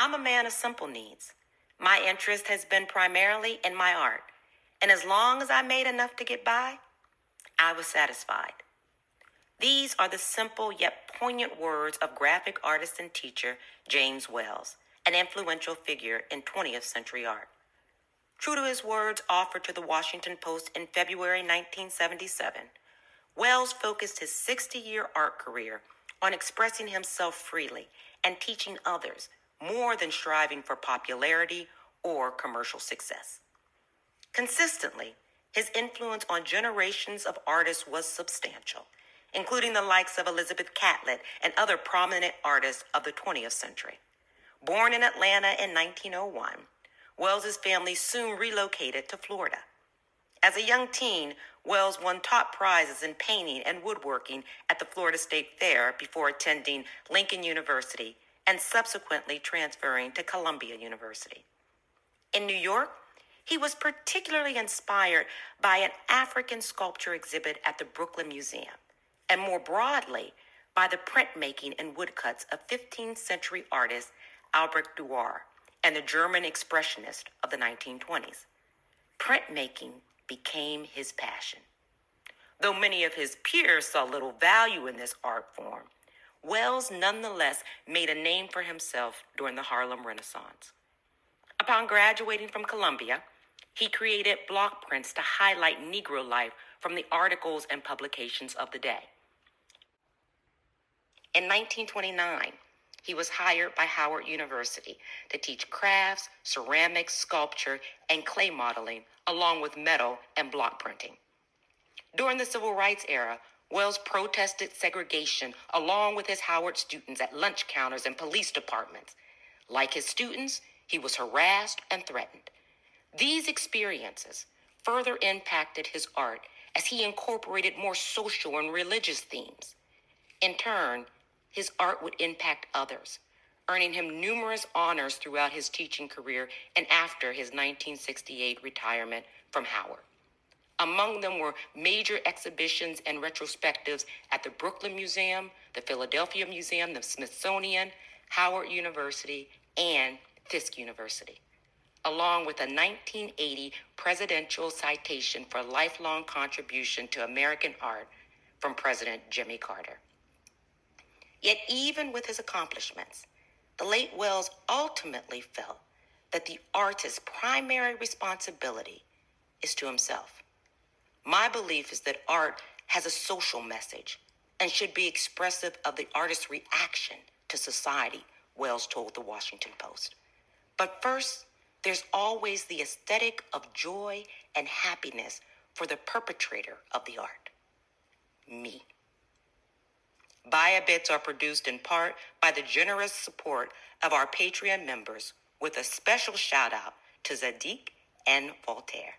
I'm a man of simple needs. My interest has been primarily in my art, and as long as I made enough to get by, I was satisfied. These are the simple yet poignant words of graphic artist and teacher James Wells, an influential figure in 20th century art. True to his words offered to the Washington Post in February 1977, Wells focused his 60-year art career on expressing himself freely and teaching others more than striving for popularity or commercial success. Consistently, his influence on generations of artists was substantial, including the likes of Elizabeth Catlett and other prominent artists of the 20th century. Born in Atlanta in 1901, Wells's family soon relocated to Florida. As a young teen, Wells won top prizes in painting and woodworking at the Florida State Fair before attending Lincoln University and subsequently transferring to Columbia University. In New York, he was particularly inspired by an African sculpture exhibit at the Brooklyn Museum, and more broadly, by the printmaking and woodcuts of 15th century artist Albrecht Dürer and the German expressionist of the 1920s. Printmaking became his passion. Though many of his peers saw little value in this art form, Wells nonetheless made a name for himself during the Harlem Renaissance. Upon graduating from Columbia, he created block prints to highlight Negro life from the articles and publications of the day. In 1929, he was hired by Howard University to teach crafts, ceramics, sculpture, and clay modeling, along with metal and block printing. During the Civil Rights era, Wells protested segregation along with his Howard students at lunch counters and police departments. Like his students, he was harassed and threatened. These experiences further impacted his art as he incorporated more social and religious themes. In turn, his art would impact others, earning him numerous honors throughout his teaching career and after his 1968 retirement from Howard. Among them were major exhibitions and retrospectives at the Brooklyn Museum, the Philadelphia Museum, the Smithsonian, Howard University, and Fisk University, along with a 1980 presidential citation for lifelong contribution to American art from President Jimmy Carter. Yet even with his accomplishments, the late Wells ultimately felt that the artist's primary responsibility is to himself. My belief is that art has a social message and should be expressive of the artist's reaction to society, Wells told the Washington Post. But first, there's always the aesthetic of joy and happiness for the perpetrator of the art, me. Buy-A-Bits are produced in part by the generous support of our Patreon members, with a special shout out to Zadik and Voltaire.